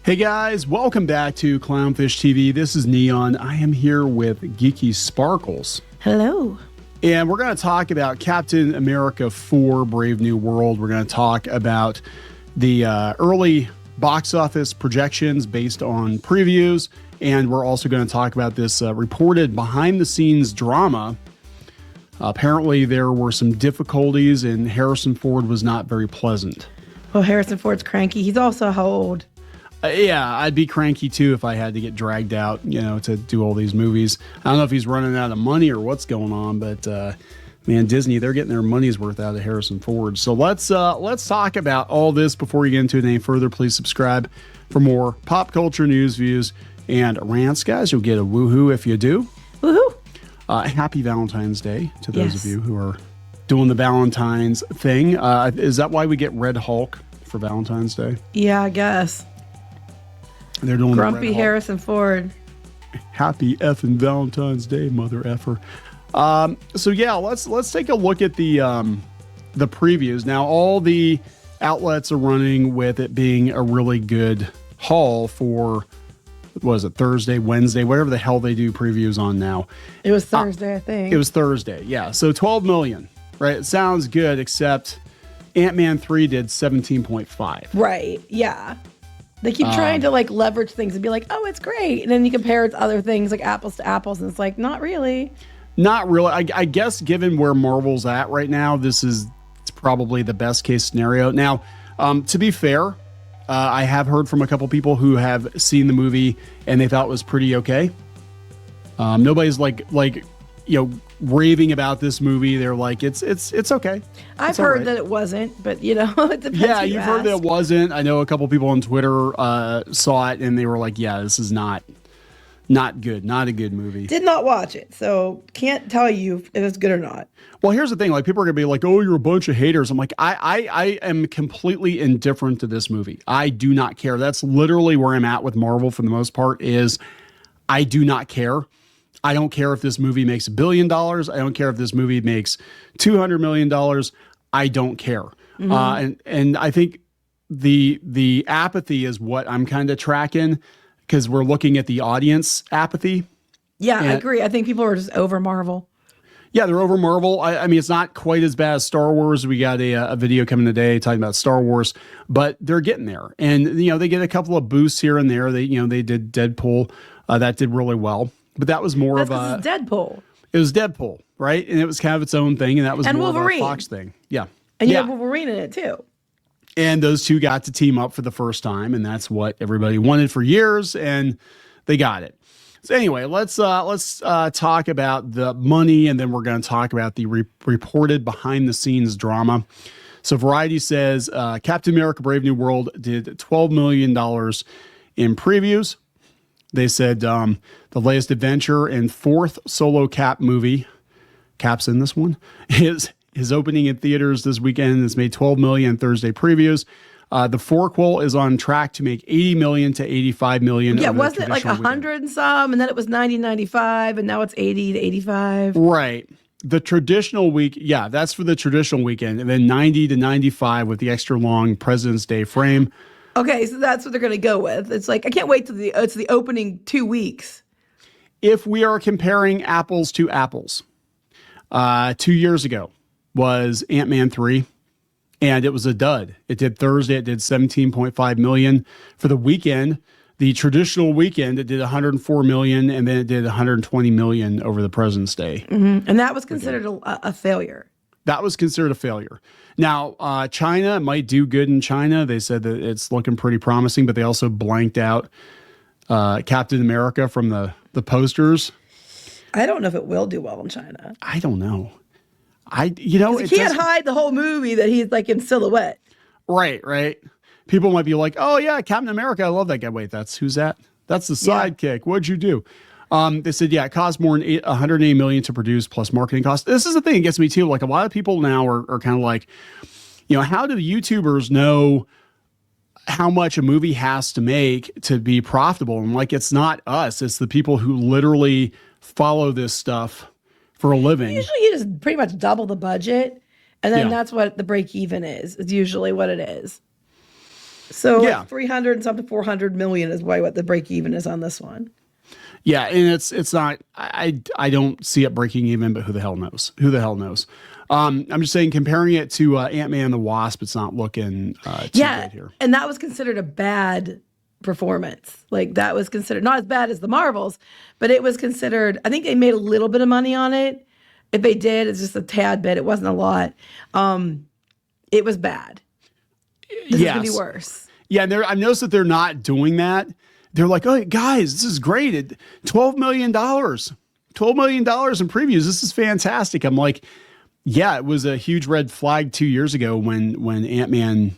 Hey guys, welcome back to Clownfish TV. This is Kneon. I am here with Geeky Sparkles. Hello. And we're going to talk about Captain America 4 Brave New World. We're going to talk about the early box office projections based on previews. And we're also going to talk about this reported behind-the-scenes drama. Apparently, there were some difficulties and Harrison Ford was not very pleasant. Well, Harrison Ford's cranky. He's also how old? Yeah, I'd be cranky too if I had to get dragged out, to do all these movies. I don't know if he's running out of money or what's going on, but man, Disney, they're getting their money's worth out of Harrison Ford. So let's talk about all this before we get into it any further. Please subscribe for more pop culture news, views, and rants, guys. You'll get a woohoo if you do. Woohoo! Happy Valentine's Day to those of you who are doing the Valentine's thing. Is that why we get Red Hulk for Valentine's Day? Yeah, I guess. They're doing Grumpy Harrison Ford. Happy effing Valentine's Day, mother effer. So yeah, let's take a look at the previews. Now, all the outlets are running with it being a really good haul for, what is it, Thursday, Wednesday, whatever the hell they do previews on now. It was Thursday, I think. It was Thursday, yeah. So 12 million, right? It sounds good, except Ant-Man 3 did 17.5. Right, yeah. They keep trying to leverage things and be like, oh, it's great. And then you compare it to other things like apples to apples. And it's like, not really. Not really. I guess given where Marvel's at right now, it's probably the best case scenario. Now, to be fair, I have heard from a couple people who have seen the movie and they thought it was pretty okay. Nobody's raving about this movie. They're like, it's okay. I've heard that it wasn't, but it depends. Yeah, you've heard that it wasn't. I know a couple people on Twitter saw it and they were like, yeah, this is not good. Not a good movie. Did not watch it, so can't tell you if it's good or not. Well, here's the thing. People are going to be like, oh, you're a bunch of haters. I'm like, I am completely indifferent to this movie. I do not care. That's literally where I'm at with Marvel for the most part is I do not care. I don't care if this movie makes $1 billion. I don't care if this movie makes $200 million. I don't care. Mm-hmm. And I think the apathy is what I'm kind of tracking because we're looking at the audience apathy. Yeah, I agree. I think people are just over Marvel. Yeah, they're over Marvel. I mean, it's not quite as bad as Star Wars. We got a video coming today talking about Star Wars, but they're getting there. And, they get a couple of boosts here and there. They did Deadpool. That did really well. But that was more of a Deadpool. It was Deadpool, right? And it was kind of its own thing, and that was more Wolverine. of a Fox thing. Yeah. And you have Wolverine in it too. And those two got to team up for the first time, and that's what everybody wanted for years, and they got it. So anyway, let's talk about the money, and then we're going to talk about the reported behind-the-scenes drama. So Variety says Captain America: Brave New World did $12 million in previews. They said the latest adventure and fourth solo Cap movie, Cap's in this one, is opening in theaters this weekend. It's made $12 million in Thursday previews. The fourquel is on track to make $80 million to $85 million. Yeah, wasn't it like 100 and some, and then it was 90, 95, and now it's 80 to 85? Right. The traditional week, yeah, that's for the traditional weekend, and then 90 to 95 with the extra long President's Day frame. Okay, so that's what they're going to go with. It's like, I can't wait till it's the opening 2 weeks. If we are comparing apples to apples, 2 years ago was Ant-Man 3, and it was a dud. It did Thursday, it did 17.5 million. For the weekend, the traditional weekend, it did 104 million, and then it did 120 million over the President's Day. Mm-hmm. And that was considered a failure. That was considered a failure. Now, China might do good in China. They said that it's looking pretty promising, but they also blanked out Captain America from the posters. I don't know if it will do well in China. I don't know. You can't hide the whole movie that he's like in silhouette. Right. People might be like, oh yeah, Captain America, I love that guy. Wait, who's that? That's the sidekick. Yeah. What'd you do? They said, it cost more than $180 million to produce plus marketing costs. This is the thing that gets me too. Like a lot of people now are kind of like, how do the YouTubers know how much a movie has to make to be profitable? And like, it's not us. It's the people who literally follow this stuff for a living. Usually you just pretty much double the budget. And then that's what the break even is. It's usually what it is. So Yeah. like 300 and something, 400 million is why what the break even is on this one. Yeah, and it's not. I don't see it breaking even, but who the hell knows? Who the hell knows? I'm just saying, comparing it to Ant-Man and the Wasp, it's not looking too good here. And that was considered a bad performance. Like that was considered not as bad as the Marvels, but it was considered. I think they made a little bit of money on it. If they did, it's just a tad bit. It wasn't a lot. It was bad. This is gonna be worse. Yeah, I've noticed that they're not doing that. They're like, oh, guys, this is great. $12 million. $12 million in previews. This is fantastic. I'm like, yeah, it was a huge red flag 2 years ago when Ant-Man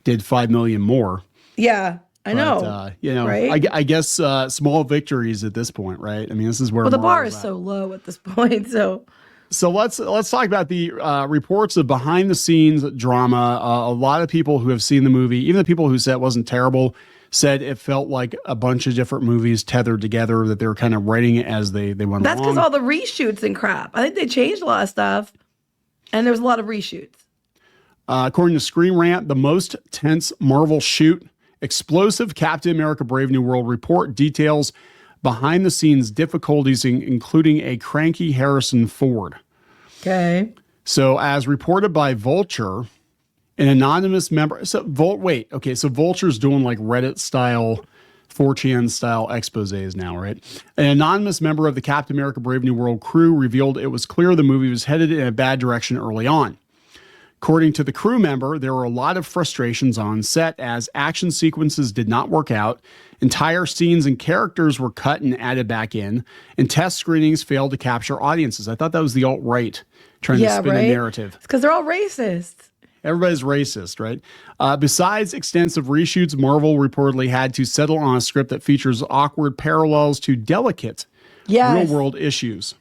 did 5 million more. Yeah, I know. Right? I guess small victories at this point, right? I mean, this is where the bar is so low at this point. So let's talk about the reports of behind the scenes drama. A lot of people who have seen the movie, even the people who said it wasn't terrible, said it felt like a bunch of different movies tethered together, that they were kind of writing it as they went along. That's because all the reshoots and crap. I think they changed a lot of stuff, and there was a lot of reshoots. According to Screen Rant, the most tense Marvel shoot, explosive Captain America Brave New World report details behind the scenes difficulties, including a cranky Harrison Ford. Okay. So as reported by Vulture, an anonymous member. So Vulture's doing like Reddit style, 4chan style exposés now, right? An anonymous member of the Captain America Brave New World crew revealed it was clear the movie was headed in a bad direction early on. According to the crew member, there were a lot of frustrations on set as action sequences did not work out, entire scenes and characters were cut and added back in, and test screenings failed to capture audiences. I thought that was the alt-right trying to spin a narrative. It's because they're all racist. Everybody's racist, right? Besides extensive reshoots, Marvel reportedly had to settle on a script that features awkward parallels to delicate real-world issues.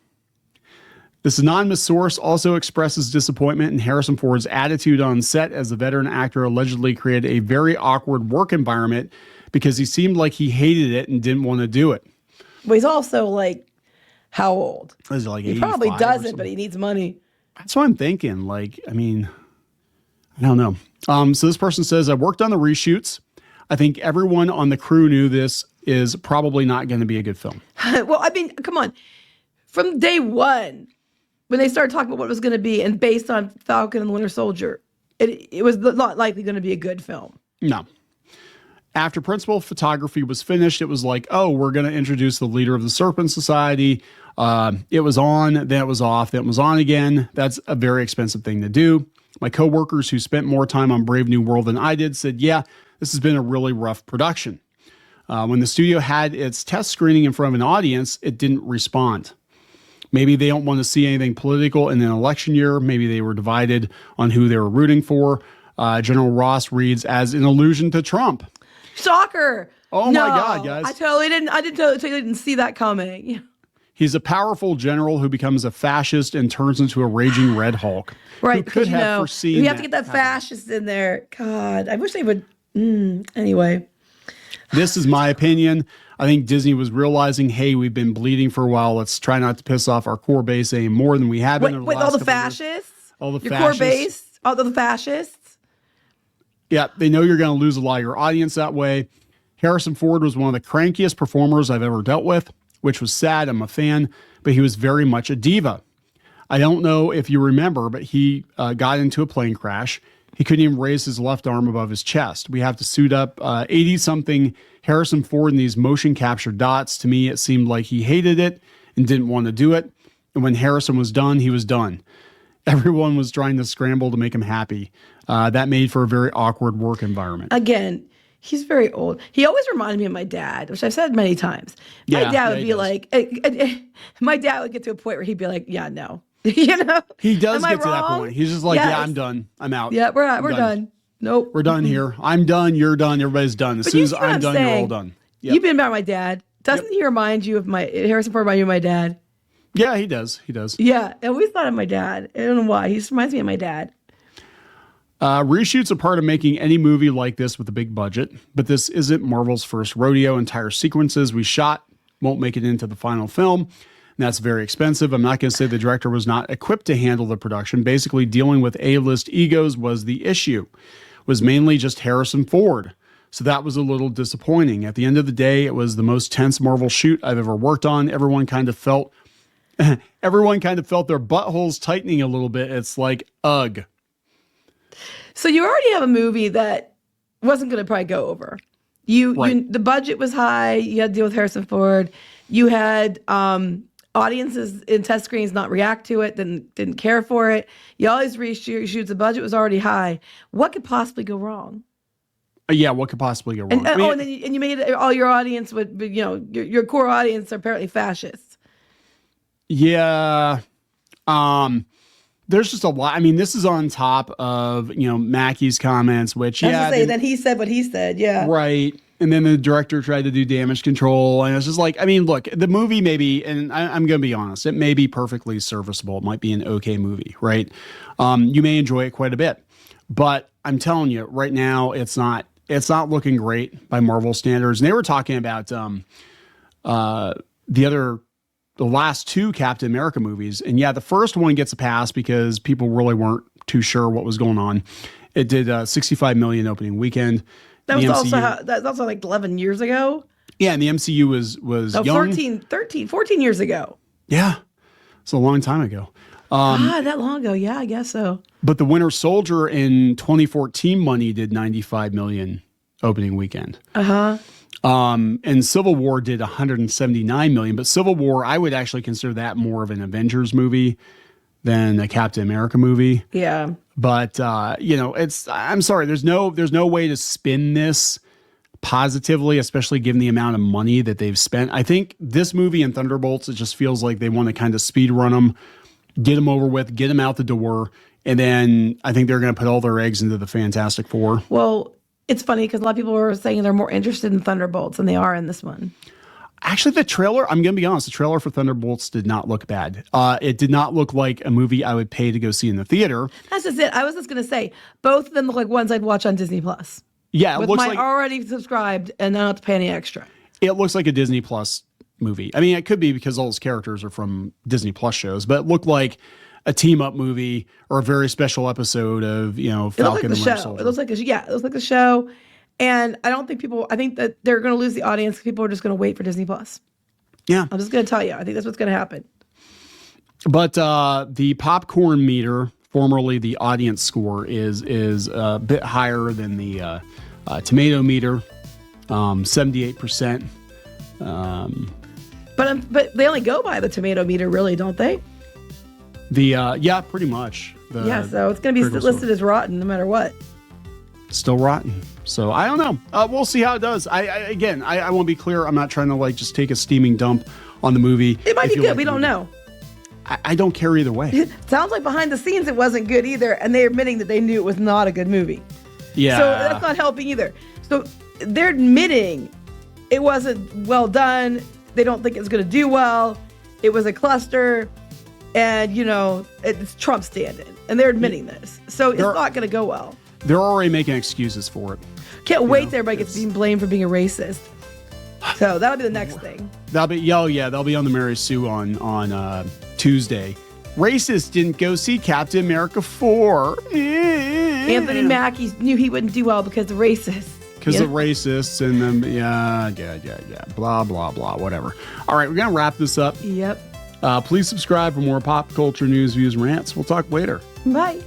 This anonymous source also expresses disappointment in Harrison Ford's attitude on set, as the veteran actor allegedly created a very awkward work environment because he seemed like he hated it and didn't want to do it. But he's also like, how old? Is he like he probably doesn't, but he needs money. That's what I'm thinking. Like, I mean, I don't know. So this person says, I worked on the reshoots. I think everyone on the crew knew this is probably not going to be a good film. Well, I mean, come on. From day one, when they started talking about what it was going to be, and based on Falcon and the Winter Soldier, it was not likely going to be a good film. No. After principal photography was finished, it was like, oh, we're going to introduce the leader of the Serpent Society. It was on, then it was off, then it was on again. That's a very expensive thing to do. My coworkers who spent more time on Brave New World than I did said, yeah, this has been a really rough production. When the studio had its test screening in front of an audience, it didn't respond. Maybe they don't want to see anything political in an election year. Maybe they were divided on who they were rooting for. General Ross reads as an allusion to Trump. Shocker. Oh my God, guys. I totally didn't see that coming. He's a powerful general who becomes a fascist and turns into a raging Red Hulk. Right. Who could have foreseen you have to get that fascist in there. God, I wish they would. Anyway. This is my opinion. I think Disney was realizing, hey, we've been bleeding for a while. Let's try not to piss off our core base any more than we have been. Wait, all the fascists? All the your fascists. Core base? All the fascists? Yeah, they know you're going to lose a lot of your audience that way. Harrison Ford was one of the crankiest performers I've ever dealt with, which was sad. I'm a fan, but he was very much a diva. I don't know if you remember, but he got into a plane crash. He couldn't even raise his left arm above his chest. We have to suit up 80-something Harrison Ford in these motion capture dots. To me, it seemed like he hated it and didn't want to do it. And when Harrison was done, he was done. Everyone was trying to scramble to make him happy. That made for a very awkward work environment. Again, he's very old. He always reminded me of my dad, which I've said many times. My dad would be like, my dad would get to a point where he'd be like, yeah, no. You know? He does get to that point. He's just like, yeah, I'm done. I'm out. Yeah, we're done. Nope. We're done here. I'm done. You're done. Everybody's done. As soon as I'm done, you're all done. Yep. You've been about my dad. Doesn't he remind you of Harrison Ford remind you of my dad? Yeah, he does. He does. Yeah, I always thought of my dad. I don't know why. He just reminds me of my dad. Reshoots are part of making any movie like this with a big budget, but this isn't Marvel's first rodeo. Entire sequences we shot won't make it into the final film. And that's very expensive. I'm not going to say the director was not equipped to handle the production. Basically, dealing with A-list egos was the issue. It was mainly just Harrison Ford. So that was a little disappointing. At the end of the day, it was the most tense Marvel shoot I've ever worked on. Everyone kind of felt their buttholes tightening a little bit. It's like, ugh. So you already have a movie that wasn't going to probably go over. The budget was high. You had to deal with Harrison Ford. You had audiences in test screens not react to it, didn't care for it. You always reshoots. The budget was already high. What could possibly go wrong? Yeah, what could possibly go wrong? And you made it, all your audience would, your core audience are apparently fascists. Yeah. There's just a lot. I mean, this is on top of, Mackey's comments, which, then he said what he said. Yeah. Right. And then the director tried to do damage control. And it's just like, I mean, look, the movie maybe, and I'm going to be honest, it may be perfectly serviceable. It might be an okay movie, right? You may enjoy it quite a bit. But I'm telling you, right now, it's not looking great by Marvel standards. And they were talking about the last two Captain America movies. And yeah, the first one gets a pass because people really weren't too sure what was going on. It did $65 million opening weekend. That's also like 11 years ago. Yeah, and the MCU was young. 14 years ago. Yeah, it's a long time ago. That long ago. Yeah, I guess so. But the Winter Soldier in 2014 money did $95 million opening weekend. And Civil War did $179 million. But Civil War, I would actually consider that more of an Avengers movie than a Captain America movie. Yeah. But I'm sorry, there's no way to spin this positively, especially given the amount of money that they've spent. I think this movie and Thunderbolts, it just feels like they want to kind of speed run them, get them over with, get them out the door, and then I think they're going to put all their eggs into the Fantastic Four. Well, it's funny because a lot of people were saying they're more interested in Thunderbolts than they are in this one. Actually, the trailer, I'm going to be honest, the trailer for Thunderbolts did not look bad. It did not look like a movie I would pay to go see in the theater. That's just it. I was just going to say, both of them look like ones I'd watch on Disney+. Yeah, it with looks my like already subscribed and not to pay any extra. It looks like a Disney Plus movie. I mean, it could be because all those characters are from Disney Plus shows, but it looked like a team-up movie or a very special episode of, Falcon and Winter Soldier. It looks like a show. And I think that they're going to lose the audience. People are just going to wait for Disney Plus. Yeah. I'm just going to tell you. I think that's what's going to happen. But the popcorn meter, formerly the audience score, is a bit higher than the tomato meter, 78%. But they only go by the tomato meter, really, don't they? Yeah, pretty much. So it's going to be listed as rotten no matter what. Still rotten. So I don't know. We'll see how it does. I want to be clear. I'm not trying to just take a steaming dump on the movie. It might be good. We don't know. I don't care either way. It sounds like behind the scenes it wasn't good either, and they're admitting that they knew it was not a good movie. Yeah. So that's not helping either. So they're admitting it wasn't well done. They don't think it's going to do well. It was a cluster, and it's Trump stand-in, and they're admitting this. So it's not going to go well. They're already making excuses for it. Can't wait till everybody gets being blamed for being a racist. So that'll be the next thing. They'll be on the Mary Sue on Tuesday. Racist didn't go see Captain America 4. Anthony Mackie knew he wouldn't do well because of racists. Because of racists and them, yeah, blah, blah, blah, whatever. All right, we're going to wrap this up. Yep. Please subscribe for more pop culture news, views, and rants. We'll talk later. Bye.